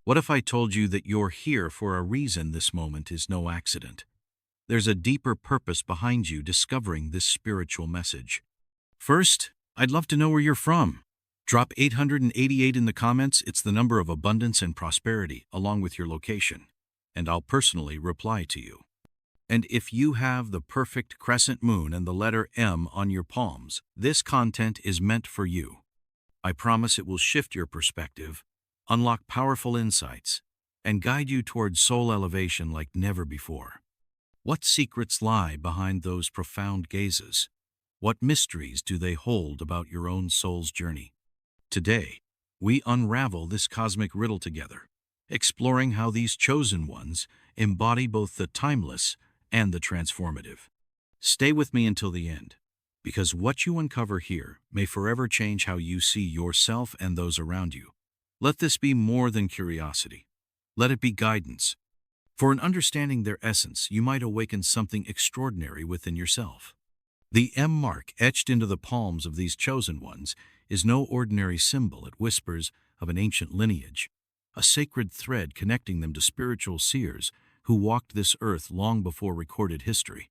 What if I told you that you're here for a reason? This moment is no accident. There's a deeper purpose behind you discovering this spiritual message. First, I'd love to know where you're from. Drop 888 in the comments. It's the number of abundance and prosperity, along with your location, and I'll personally reply to you. And if you have the perfect crescent moon and the letter M on your palms, this content is meant for you. I promise it will shift your perspective, unlock powerful insights, and guide you towards soul elevation like never before. What secrets lie behind those profound gazes? What mysteries do they hold about your own soul's journey? Today, we unravel this cosmic riddle together, exploring how these chosen ones embody both the timeless and the transformative. Stay with me until the end, because what you uncover here may forever change how you see yourself and those around you. Let this be more than curiosity. Let it be guidance. For in understanding their essence, you might awaken something extraordinary within yourself. The M mark etched into the palms of these chosen ones is no ordinary symbol. It whispers of an ancient lineage, a sacred thread connecting them to spiritual seers who walked this earth long before recorded history.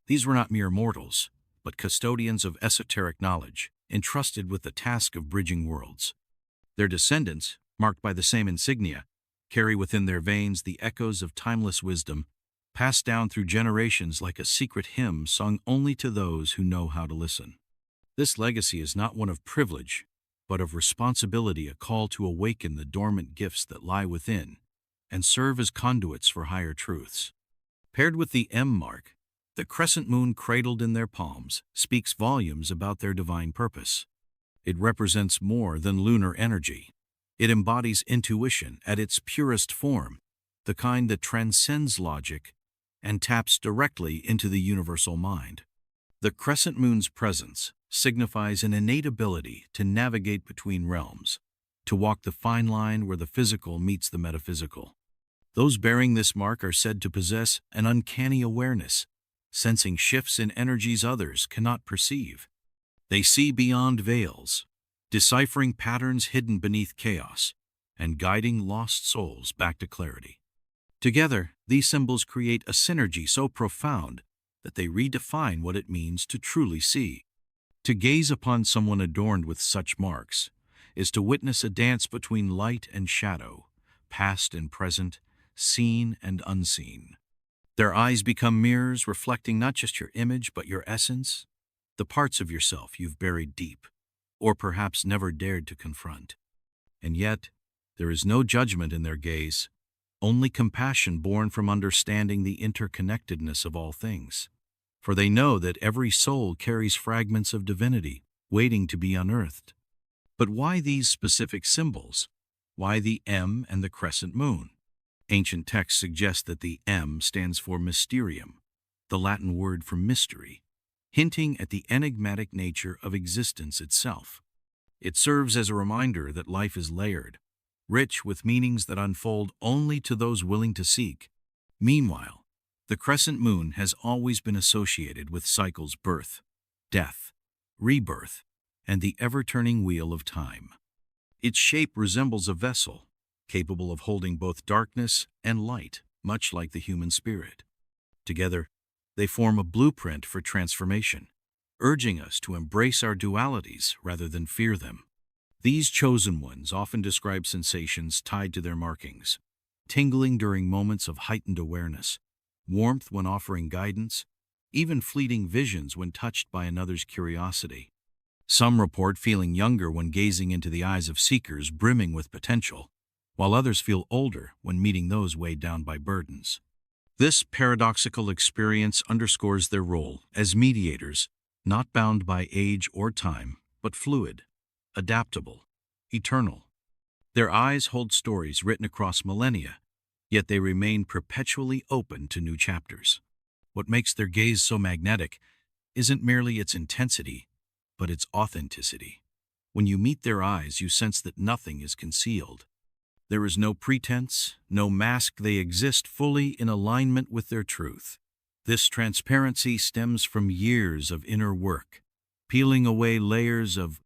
These were not mere mortals, but custodians of esoteric knowledge, entrusted with the task of bridging worlds. Their descendants, marked by the same insignia, carry within their veins the echoes of timeless wisdom, passed down through generations like a secret hymn sung only to those who know how to listen. This legacy is not one of privilege, but of responsibility, a call to awaken the dormant gifts that lie within and serve as conduits for higher truths. Paired with the M mark, the crescent moon cradled in their palms speaks volumes about their divine purpose. It represents more than lunar energy. It embodies intuition at its purest form, the kind that transcends logic and taps directly into the universal mind. The crescent moon's presence signifies an innate ability to navigate between realms, to walk the fine line where the physical meets the metaphysical. Those bearing this mark are said to possess an uncanny awareness, sensing shifts in energies others cannot perceive. They see beyond veils, deciphering patterns hidden beneath chaos, and guiding lost souls back to clarity. Together, these symbols create a synergy so profound that they redefine what it means to truly see. To gaze upon someone adorned with such marks is to witness a dance between light and shadow, past and present, seen and unseen. Their eyes become mirrors reflecting not just your image but your essence, the parts of yourself you've buried deep, or perhaps never dared to confront. And yet, there is no judgment in their gaze, only compassion born from understanding the interconnectedness of all things. For they know that every soul carries fragments of divinity waiting to be unearthed. But why these specific symbols? Why the M and the crescent moon? Ancient texts suggest that the M stands for mysterium, the Latin word for mystery, hinting at the enigmatic nature of existence itself. It serves as a reminder that life is layered, rich with meanings that unfold only to those willing to seek. Meanwhile, the crescent moon has always been associated with cycles: birth, death, rebirth, and the ever-turning wheel of time. Its shape resembles a vessel, capable of holding both darkness and light, much like the human spirit. Together, they form a blueprint for transformation, urging us to embrace our dualities rather than fear them. These chosen ones often describe sensations tied to their markings: tingling during moments of heightened awareness, warmth when offering guidance, even fleeting visions when touched by another's curiosity. Some report feeling younger when gazing into the eyes of seekers brimming with potential, while others feel older when meeting those weighed down by burdens. This paradoxical experience underscores their role as mediators, not bound by age or time, but fluid, adaptable, eternal. Their eyes hold stories written across millennia, yet they remain perpetually open to new chapters. What makes their gaze so magnetic isn't merely its intensity, but its authenticity. When you meet their eyes, you sense that nothing is concealed. There is no pretense, no mask. They exist fully in alignment with their truth. This transparency stems from years of inner work, peeling away layers of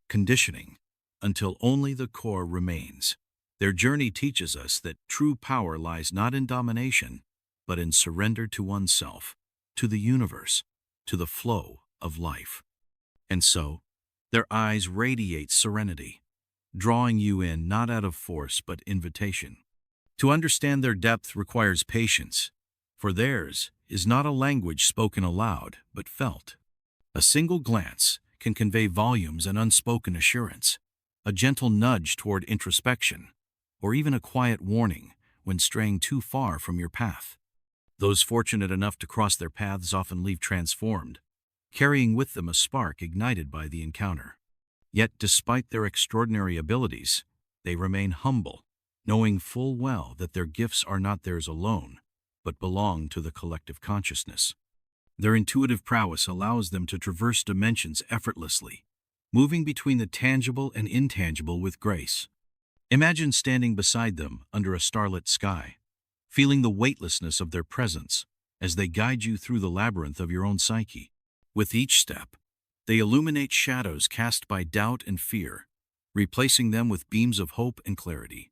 conditioning until only the core remains. Their journey teaches us that true power lies not in domination, but in surrender to oneself, to the universe, to the flow of life. And so, their eyes radiate serenity, drawing you in not out of force but invitation. To understand their depth requires patience, for theirs is not a language spoken aloud but felt. A single glance can convey volumes and unspoken assurance, a gentle nudge toward introspection, or even a quiet warning when straying too far from your path. Those fortunate enough to cross their paths often leave transformed, carrying with them a spark ignited by the encounter. Yet, despite their extraordinary abilities, they remain humble, knowing full well that their gifts are not theirs alone, but belong to the collective consciousness. Their intuitive prowess allows them to traverse dimensions effortlessly, moving between the tangible and intangible with grace. Imagine standing beside them under a starlit sky, feeling the weightlessness of their presence as they guide you through the labyrinth of your own psyche. With each step, they illuminate shadows cast by doubt and fear, replacing them with beams of hope and clarity.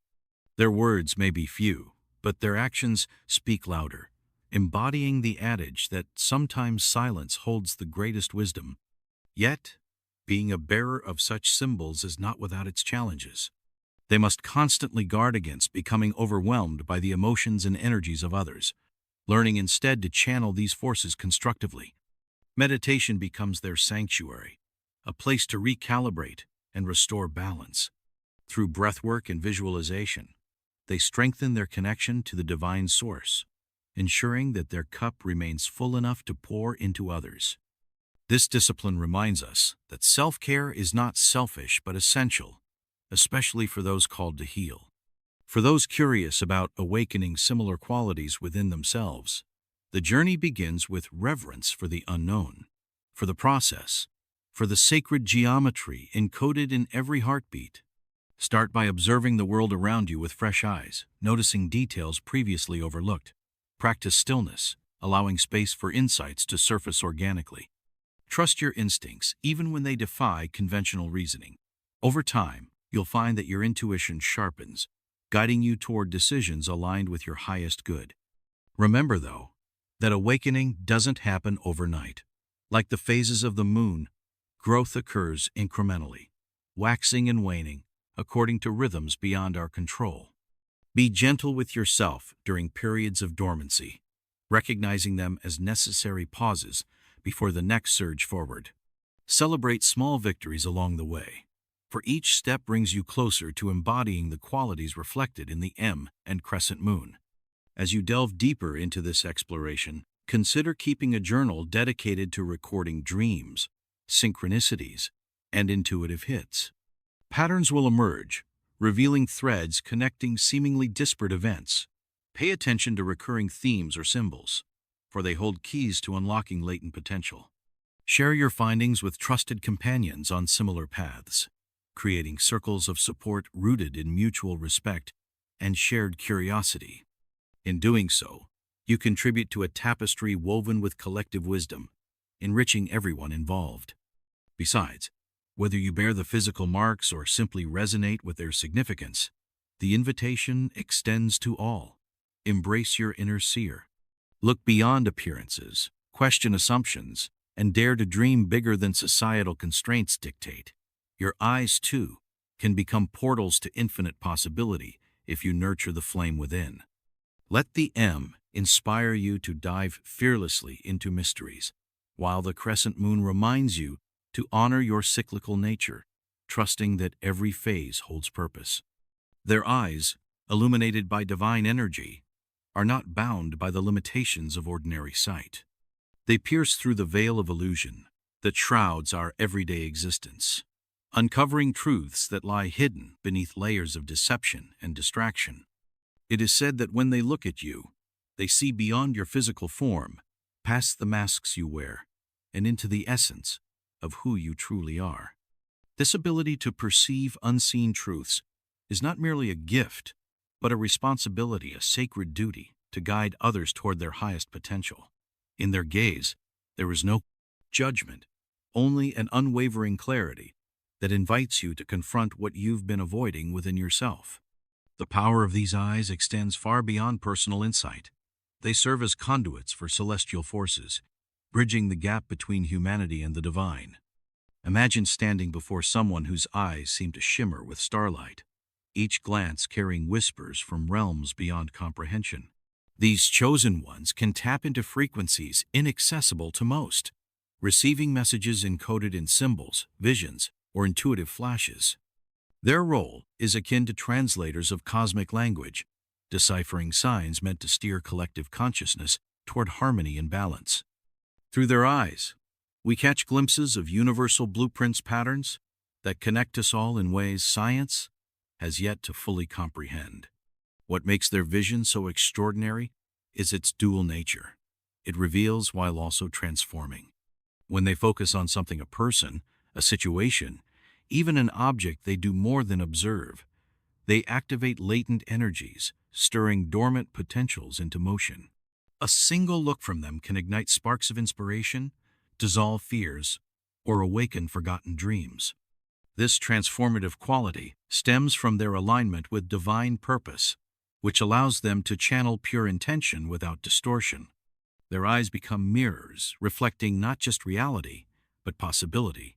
Their words may be few, but their actions speak louder, embodying the adage that sometimes silence holds the greatest wisdom. Yet, being a bearer of such symbols is not without its challenges. They must constantly guard against becoming overwhelmed by the emotions and energies of others, learning instead to channel these forces constructively. Meditation becomes their sanctuary, a place to recalibrate and restore balance. Through breathwork and visualization, they strengthen their connection to the divine source, ensuring that their cup remains full enough to pour into others. This discipline reminds us that self-care is not selfish but essential, especially for those called to heal. For those curious about awakening similar qualities within themselves, the journey begins with reverence for the unknown, for the process, for the sacred geometry encoded in every heartbeat. Start by observing the world around you with fresh eyes, noticing details previously overlooked. Practice stillness, allowing space for insights to surface organically. Trust your instincts, even when they defy conventional reasoning. Over time, you'll find that your intuition sharpens, guiding you toward decisions aligned with your highest good. Remember, though, that awakening doesn't happen overnight. Like the phases of the moon, growth occurs incrementally, waxing and waning, according to rhythms beyond our control. Be gentle with yourself during periods of dormancy, recognizing them as necessary pauses before the next surge forward. Celebrate small victories along the way, for each step brings you closer to embodying the qualities reflected in the M and Crescent moon. As you delve deeper into this exploration, consider keeping a journal dedicated to recording dreams, synchronicities, and intuitive hits. Patterns will emerge, revealing threads connecting seemingly disparate events. Pay attention to recurring themes or symbols, for they hold keys to unlocking latent potential. Share your findings with trusted companions on similar paths, creating circles of support rooted in mutual respect and shared curiosity. In doing so, you contribute to a tapestry woven with collective wisdom, enriching everyone involved. Besides, whether you bear the physical marks or simply resonate with their significance, the invitation extends to all. Embrace your inner seer. Look beyond appearances, question assumptions, and dare to dream bigger than societal constraints dictate. Your eyes, too, can become portals to infinite possibility if you nurture the flame within. Let the M inspire you to dive fearlessly into mysteries, while the crescent moon reminds you to honor your cyclical nature, trusting that every phase holds purpose. Their eyes, illuminated by divine energy, are not bound by the limitations of ordinary sight. They pierce through the veil of illusion that shrouds our everyday existence, uncovering truths that lie hidden beneath layers of deception and distraction. It is said that when they look at you, they see beyond your physical form, past the masks you wear, and into the essence of who you truly are. This ability to perceive unseen truths is not merely a gift, but a responsibility, a sacred duty to guide others toward their highest potential. In their gaze, there is no judgment, only an unwavering clarity that invites you to confront what you've been avoiding within yourself. The power of these eyes extends far beyond personal insight. They serve as conduits for celestial forces, bridging the gap between humanity and the divine. Imagine standing before someone whose eyes seem to shimmer with starlight, each glance carrying whispers from realms beyond comprehension. These chosen ones can tap into frequencies inaccessible to most, receiving messages encoded in symbols, visions, or intuitive flashes. Their role is akin to translators of cosmic language, deciphering signs meant to steer collective consciousness toward harmony and balance. Through their eyes, we catch glimpses of universal blueprints patterns that connect us all in ways science has yet to fully comprehend. What makes their vision so extraordinary is its dual nature. It reveals while also transforming. When they focus on something, a person, a situation, even an object, they do more than observe. They activate latent energies, stirring dormant potentials into motion. A single look from them can ignite sparks of inspiration, dissolve fears, or awaken forgotten dreams. This transformative quality stems from their alignment with divine purpose, which allows them to channel pure intention without distortion. Their eyes become mirrors, reflecting not just reality, but possibility,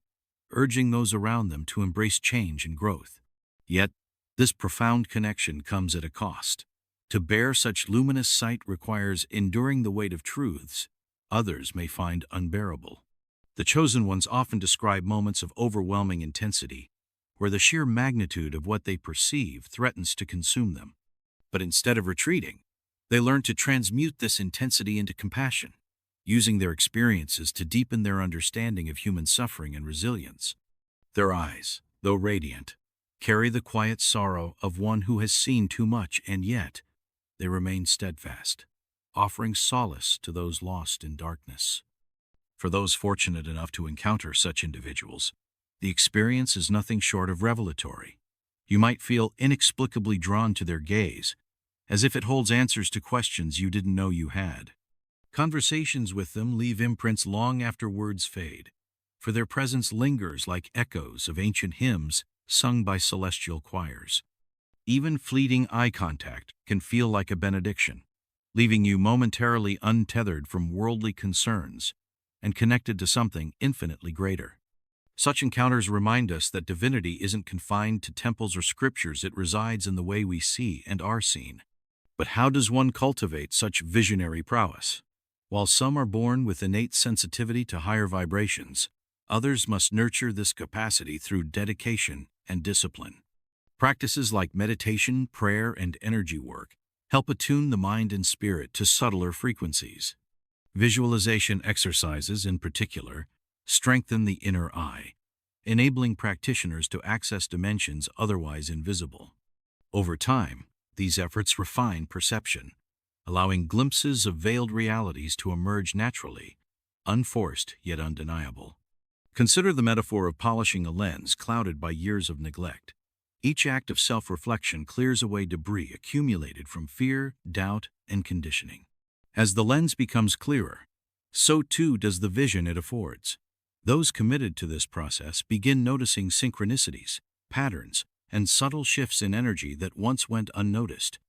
urging those around them to embrace change and growth. Yet, this profound connection comes at a cost. To bear such luminous sight requires enduring the weight of truths others may find unbearable. The chosen ones often describe moments of overwhelming intensity, where the sheer magnitude of what they perceive threatens to consume them. But instead of retreating, they learn to transmute this intensity into compassion, using their experiences to deepen their understanding of human suffering and resilience. Their eyes, though radiant, carry the quiet sorrow of one who has seen too much, and yet they remain steadfast, offering solace to those lost in darkness. For those fortunate enough to encounter such individuals, the experience is nothing short of revelatory. You might feel inexplicably drawn to their gaze, as if it holds answers to questions you didn't know you had. Conversations with them leave imprints long after words fade, for their presence lingers like echoes of ancient hymns sung by celestial choirs. Even fleeting eye contact can feel like a benediction, leaving you momentarily untethered from worldly concerns and connected to something infinitely greater. Such encounters remind us that divinity isn't confined to temples or scriptures, it resides in the way we see and are seen. But how does one cultivate such visionary prowess? While some are born with innate sensitivity to higher vibrations, others must nurture this capacity through dedication and discipline. Practices like meditation, prayer, and energy work help attune the mind and spirit to subtler frequencies. Visualization exercises, in particular, strengthen the inner eye, enabling practitioners to access dimensions otherwise invisible. Over time, these efforts refine perception, allowing glimpses of veiled realities to emerge naturally, unforced yet undeniable. Consider the metaphor of polishing a lens clouded by years of neglect. Each act of self-reflection clears away debris accumulated from fear, doubt, and conditioning. As the lens becomes clearer, so too does the vision it affords. Those committed to this process begin noticing synchronicities, patterns, and subtle shifts in energy that once went unnoticed.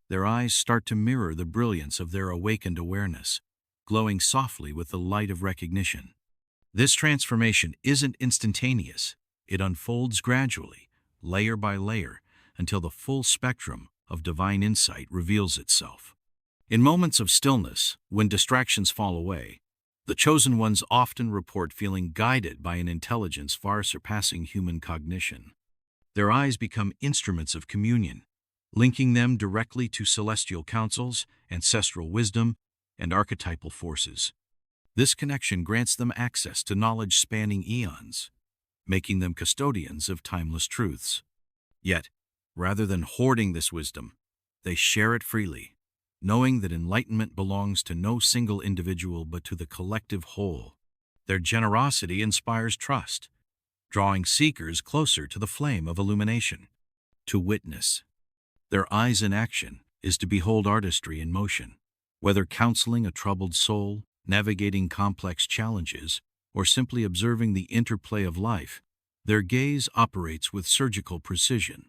Their eyes start to mirror the brilliance of their awakened awareness, glowing softly with the light of recognition. This transformation isn't instantaneous. It unfolds gradually, layer by layer, until the full spectrum of divine insight reveals itself. In moments of stillness, when distractions fall away, the chosen ones often report feeling guided by an intelligence far surpassing human cognition. Their eyes become instruments of communion, linking them directly to celestial councils, ancestral wisdom, and archetypal forces. This connection grants them access to knowledge spanning eons, making them custodians of timeless truths. Yet, rather than hoarding this wisdom, they share it freely, knowing that enlightenment belongs to no single individual but to the collective whole. Their generosity inspires trust, drawing seekers closer to the flame of illumination. To witness their eyes in action is to behold artistry in motion. Whether counseling a troubled soul, navigating complex challenges, or simply observing the interplay of life, their gaze operates with surgical precision.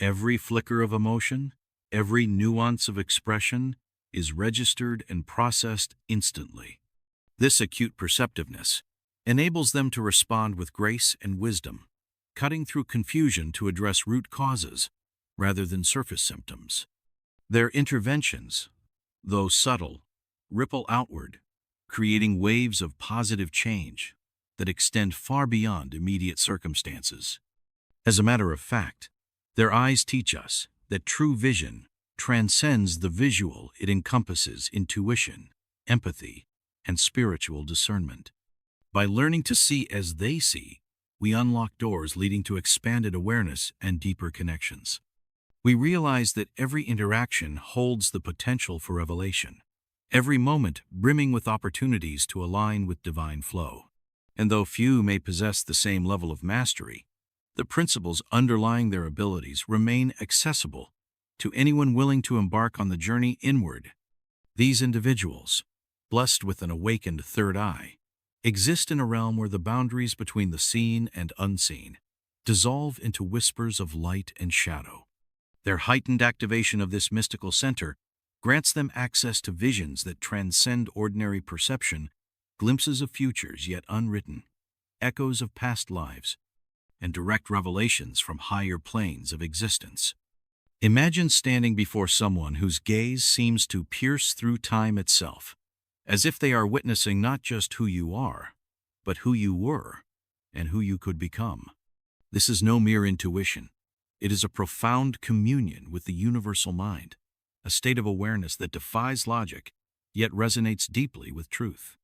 Every flicker of emotion, every nuance of expression is registered and processed instantly. This acute perceptiveness enables them to respond with grace and wisdom, cutting through confusion to address root causes rather than surface symptoms. Their interventions, though subtle, ripple outward, creating waves of positive change that extend far beyond immediate circumstances. As a matter of fact, their eyes teach us that true vision transcends the visual. It encompasses intuition, empathy, and spiritual discernment. By learning to see as they see, we unlock doors leading to expanded awareness and deeper connections. We realize that every interaction holds the potential for revelation, every moment brimming with opportunities to align with divine flow. And though few may possess the same level of mastery, the principles underlying their abilities remain accessible to anyone willing to embark on the journey inward. These individuals, blessed with an awakened third eye, exist in a realm where the boundaries between the seen and unseen dissolve into whispers of light and shadow. Their heightened activation of this mystical center grants them access to visions that transcend ordinary perception, glimpses of futures yet unwritten, echoes of past lives, and direct revelations from higher planes of existence. Imagine standing before someone whose gaze seems to pierce through time itself, as if they are witnessing not just who you are, but who you were and who you could become. This is no mere intuition. It is a profound communion with the universal mind, a state of awareness that defies logic, yet resonates deeply with truth.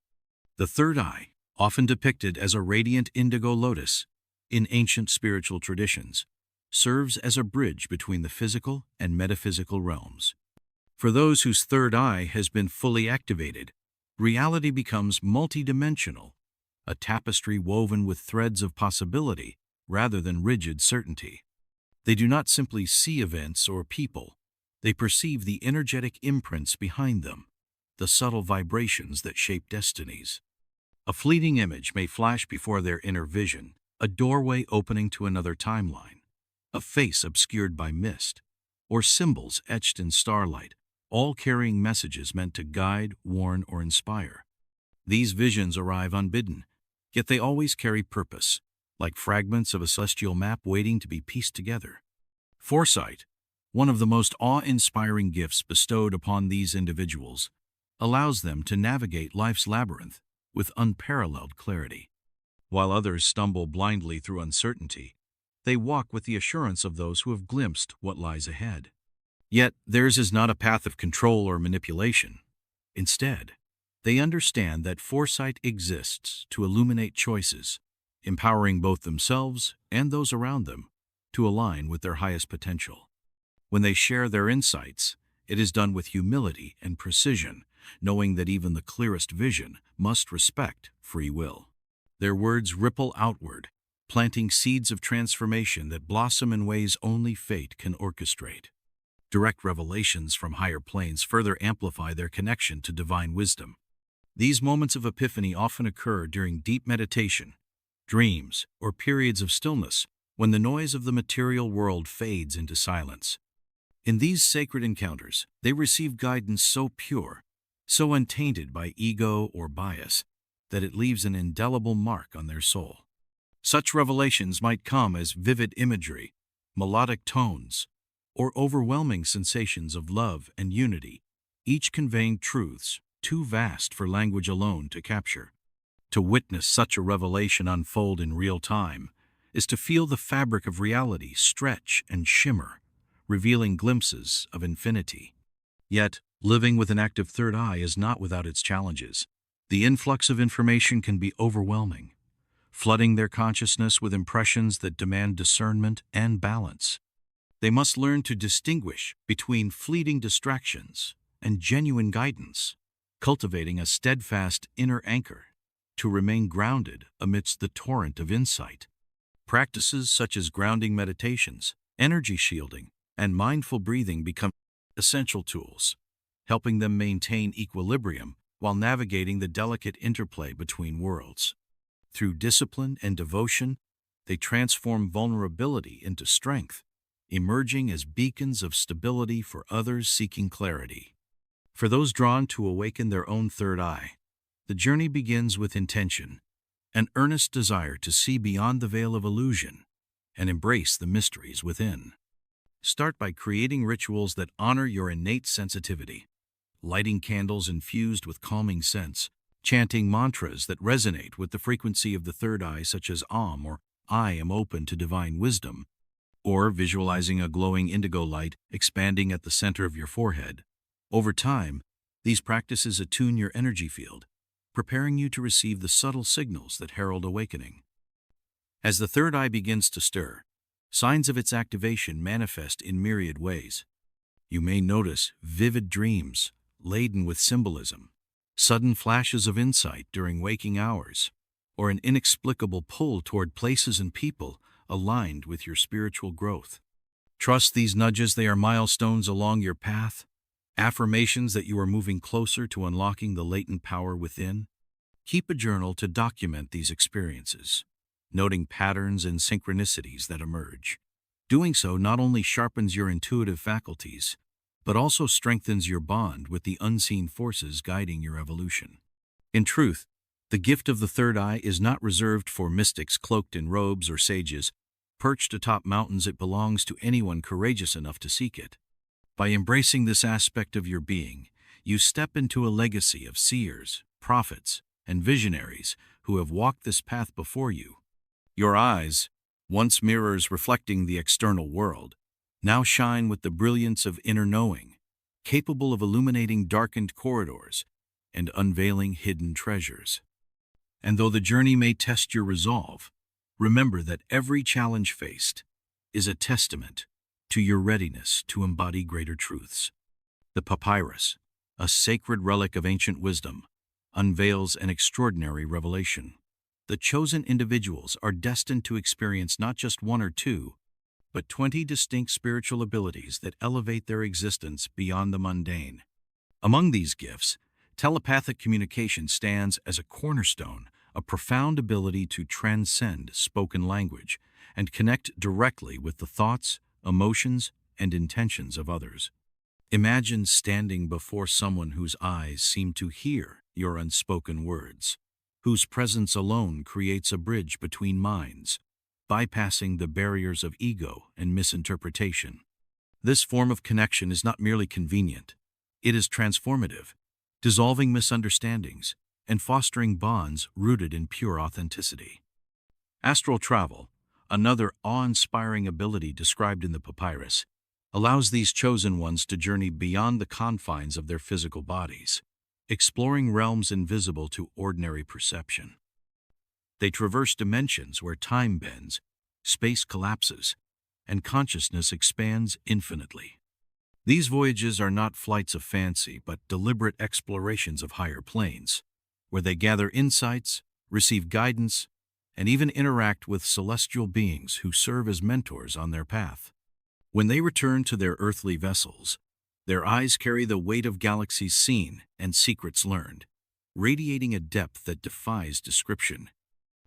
The third eye, often depicted as a radiant indigo lotus in ancient spiritual traditions, serves as a bridge between the physical and metaphysical realms. For those whose third eye has been fully activated, reality becomes multidimensional, a tapestry woven with threads of possibility rather than rigid certainty. They do not simply see events or people, they perceive the energetic imprints behind them, the subtle vibrations that shape destinies. A fleeting image may flash before their inner vision, a doorway opening to another timeline, a face obscured by mist, or symbols etched in starlight, all carrying messages meant to guide, warn, or inspire. These visions arrive unbidden, yet they always carry purpose, like fragments of a celestial map waiting to be pieced together. Foresight, one of the most awe-inspiring gifts bestowed upon these individuals, allows them to navigate life's labyrinth with unparalleled clarity. While others stumble blindly through uncertainty, they walk with the assurance of those who have glimpsed what lies ahead. Yet theirs is not a path of control or manipulation. Instead, they understand that foresight exists to illuminate choices, empowering both themselves and those around them to align with their highest potential. When they share their insights, it is done with humility and precision, knowing that even the clearest vision must respect free will. Their words ripple outward, planting seeds of transformation that blossom in ways only fate can orchestrate. Direct revelations from higher planes further amplify their connection to divine wisdom. These moments of epiphany often occur during deep meditation, dreams, or periods of stillness when the noise of the material world fades into silence. In these sacred encounters, they receive guidance so pure, so untainted by ego or bias, that it leaves an indelible mark on their soul. Such revelations might come as vivid imagery, melodic tones, or overwhelming sensations of love and unity, each conveying truths too vast for language alone to capture. To witness such a revelation unfold in real time is to feel the fabric of reality stretch and shimmer, revealing glimpses of infinity. Yet, living with an active third eye is not without its challenges. The influx of information can be overwhelming, flooding their consciousness with impressions that demand discernment and balance. They must learn to distinguish between fleeting distractions and genuine guidance, cultivating a steadfast inner anchor to remain grounded amidst the torrent of insight. Practices such as grounding meditations, energy shielding, and mindful breathing become essential tools, helping them maintain equilibrium while navigating the delicate interplay between worlds. Through discipline and devotion, they transform vulnerability into strength, emerging as beacons of stability for others seeking clarity. For those drawn to awaken their own third eye, the journey begins with intention, an earnest desire to see beyond the veil of illusion and embrace the mysteries within. Start by creating rituals that honor your innate sensitivity, lighting candles infused with calming scents, chanting mantras that resonate with the frequency of the third eye such as Om or I am open to divine wisdom, or visualizing a glowing indigo light expanding at the center of your forehead. Over time, these practices attune your energy field, preparing you to receive the subtle signals that herald awakening. As the third eye begins to stir, signs of its activation manifest in myriad ways. You may notice vivid dreams laden with symbolism, sudden flashes of insight during waking hours, or an inexplicable pull toward places and people aligned with your spiritual growth. Trust these nudges; they are milestones along your path, affirmations that you are moving closer to unlocking the latent power within. Keep a journal to document these experiences, noting patterns and synchronicities that emerge. Doing so not only sharpens your intuitive faculties, but also strengthens your bond with the unseen forces guiding your evolution. In truth, the gift of the third eye is not reserved for mystics cloaked in robes or sages perched atop mountains. It belongs to anyone courageous enough to seek it. By embracing this aspect of your being, you step into a legacy of seers, prophets, and visionaries who have walked this path before you. Your eyes, once mirrors reflecting the external world, now shine with the brilliance of inner knowing, capable of illuminating darkened corridors and unveiling hidden treasures. And though the journey may test your resolve, remember that every challenge faced is a testament to your readiness to embody greater truths. The papyrus, a sacred relic of ancient wisdom, unveils an extraordinary revelation. The chosen individuals are destined to experience not just one or two, but 20 distinct spiritual abilities that elevate their existence beyond the mundane. Among these gifts, telepathic communication stands as a cornerstone, a profound ability to transcend spoken language and connect directly with the thoughts, emotions, and intentions of others. Imagine standing before someone whose eyes seem to hear your unspoken words, whose presence alone creates a bridge between minds, bypassing the barriers of ego and misinterpretation. This form of connection is not merely convenient, it is transformative, dissolving misunderstandings and fostering bonds rooted in pure authenticity. Astral travel, another awe-inspiring ability described in the papyrus, allows these chosen ones to journey beyond the confines of their physical bodies, exploring realms invisible to ordinary perception. They traverse dimensions where time bends, space collapses, and consciousness expands infinitely. These voyages are not flights of fancy, but deliberate explorations of higher planes, where they gather insights, receive guidance, and even interact with celestial beings who serve as mentors on their path. When they return to their earthly vessels, their eyes carry the weight of galaxies seen and secrets learned, radiating a depth that defies description.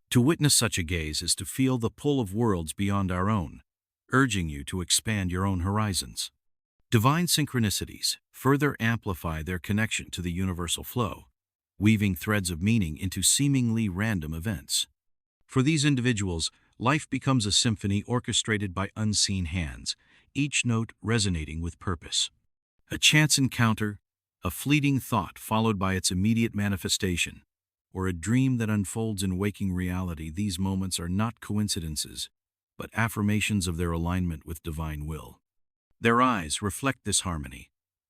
To witness such a gaze is to feel the pull of worlds beyond our own, urging you to expand your own horizons. Divine synchronicities further amplify their connection to the universal flow, weaving threads of meaning into seemingly random events. For these individuals, life becomes a symphony orchestrated by unseen hands, each note resonating with purpose. A chance encounter, a fleeting thought followed by its immediate manifestation, or a dream that unfolds in waking reality, these moments are not coincidences, but affirmations of their alignment with divine will. Their eyes reflect this harmony,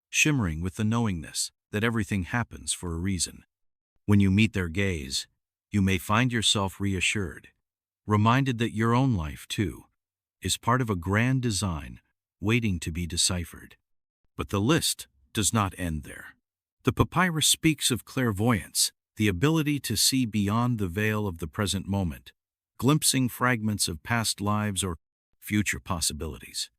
shimmering with the knowingness that everything happens for a reason. When you meet their gaze, you may find yourself reassured, reminded that your own life, too, is part of a grand design waiting to be deciphered. But the list does not end there. The papyrus speaks of clairvoyance, the ability to see beyond the veil of the present moment, glimpsing fragments of past lives or future possibilities.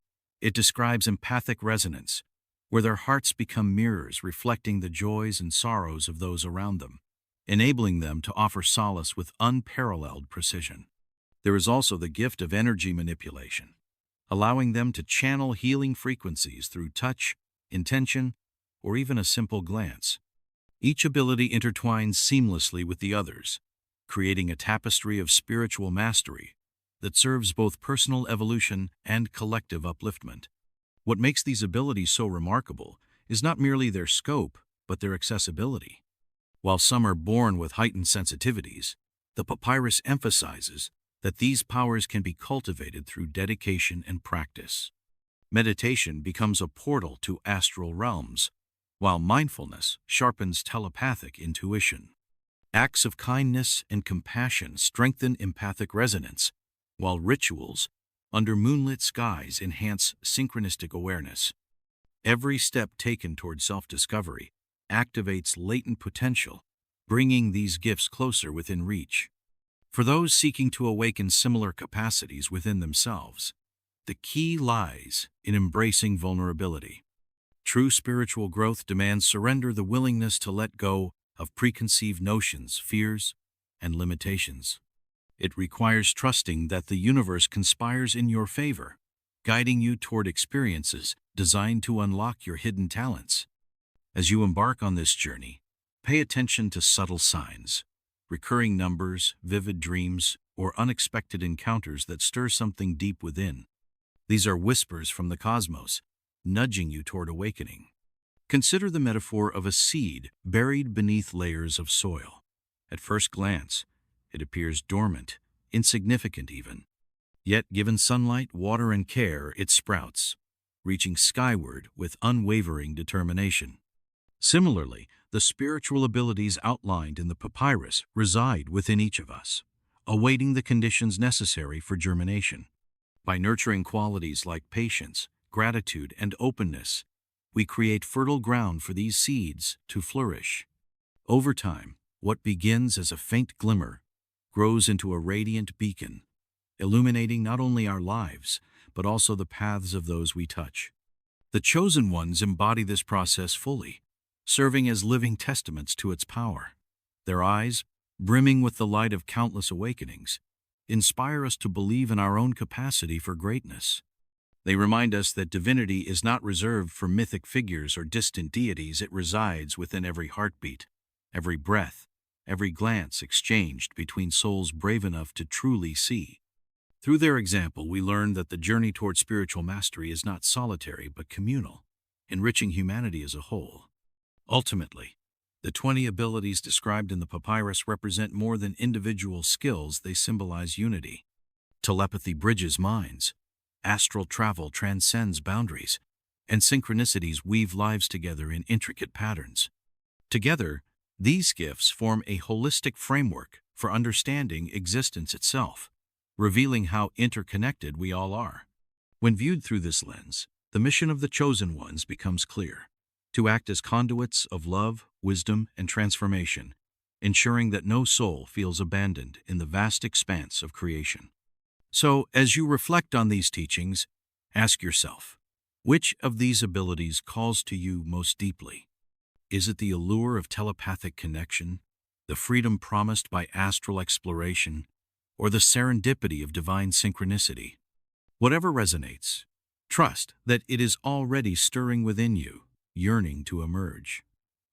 It describes empathic resonance, where their hearts become mirrors reflecting the joys and sorrows of those around them, enabling them to offer solace with unparalleled precision. There is also the gift of energy manipulation, allowing them to channel healing frequencies through touch, intention, or even a simple glance. Each ability intertwines seamlessly with the others, creating a tapestry of spiritual mastery that serves both personal evolution and collective upliftment. What makes these abilities so remarkable is not merely their scope, but their accessibility. While some are born with heightened sensitivities, the papyrus emphasizes that these powers can be cultivated through dedication and practice. Meditation becomes a portal to astral realms, while mindfulness sharpens telepathic intuition. Acts of kindness and compassion strengthen empathic resonance, while rituals under moonlit skies enhance synchronistic awareness. Every step taken toward self-discovery activates latent potential, bringing these gifts closer within reach. For those seeking to awaken similar capacities within themselves, the key lies in embracing vulnerability. True spiritual growth demands the willingness to let go of preconceived notions, fears, and limitations. It requires trusting that the universe conspires in your favor, guiding you toward experiences designed to unlock your hidden talents. As you embark on this journey, pay attention to subtle signs, recurring numbers, vivid dreams, or unexpected encounters that stir something deep within. These are whispers from the cosmos, nudging you toward awakening. Consider the metaphor of a seed buried beneath layers of soil. At first glance, it appears dormant, insignificant even. Yet, given sunlight, water, and care, it sprouts, reaching skyward with unwavering determination. Similarly, the spiritual abilities outlined in the papyrus reside within each of us, awaiting the conditions necessary for germination. By nurturing qualities like patience, gratitude, and openness, we create fertile ground for these seeds to flourish. Over time, what begins as a faint glimmer grows into a radiant beacon, illuminating not only our lives, but also the paths of those we touch. The chosen ones embody this process fully, serving as living testaments to its power. Their eyes, brimming with the light of countless awakenings, inspire us to believe in our own capacity for greatness. They remind us that divinity is not reserved for mythic figures or distant deities. It resides within every heartbeat, every breath, every glance exchanged between souls brave enough to truly see. Through their example, we learn that the journey toward spiritual mastery is not solitary but communal, enriching humanity as a whole. Ultimately, the 20 abilities described in the papyrus represent more than individual skills. They symbolize unity. Telepathy bridges minds, astral travel transcends boundaries, and synchronicities weave lives together in intricate patterns. Together, these gifts form a holistic framework for understanding existence itself, revealing how interconnected we all are. When viewed through this lens, the mission of the chosen ones becomes clear: to act as conduits of love, wisdom, and transformation, ensuring that no soul feels abandoned in the vast expanse of creation. So, as you reflect on these teachings, ask yourself, which of these abilities calls to you most deeply? Is it the allure of telepathic connection, the freedom promised by astral exploration, or the serendipity of divine synchronicity? Whatever resonates, trust that it is already stirring within you, yearning to emerge.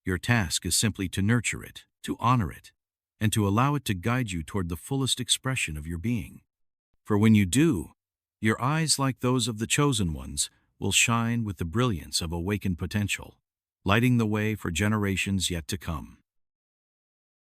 Your task is simply to nurture it, to honor it, and to allow it to guide you toward the fullest expression of your being. For when you do, your eyes, like those of the chosen ones, will shine with the brilliance of awakened potential, lighting the way for generations yet to come.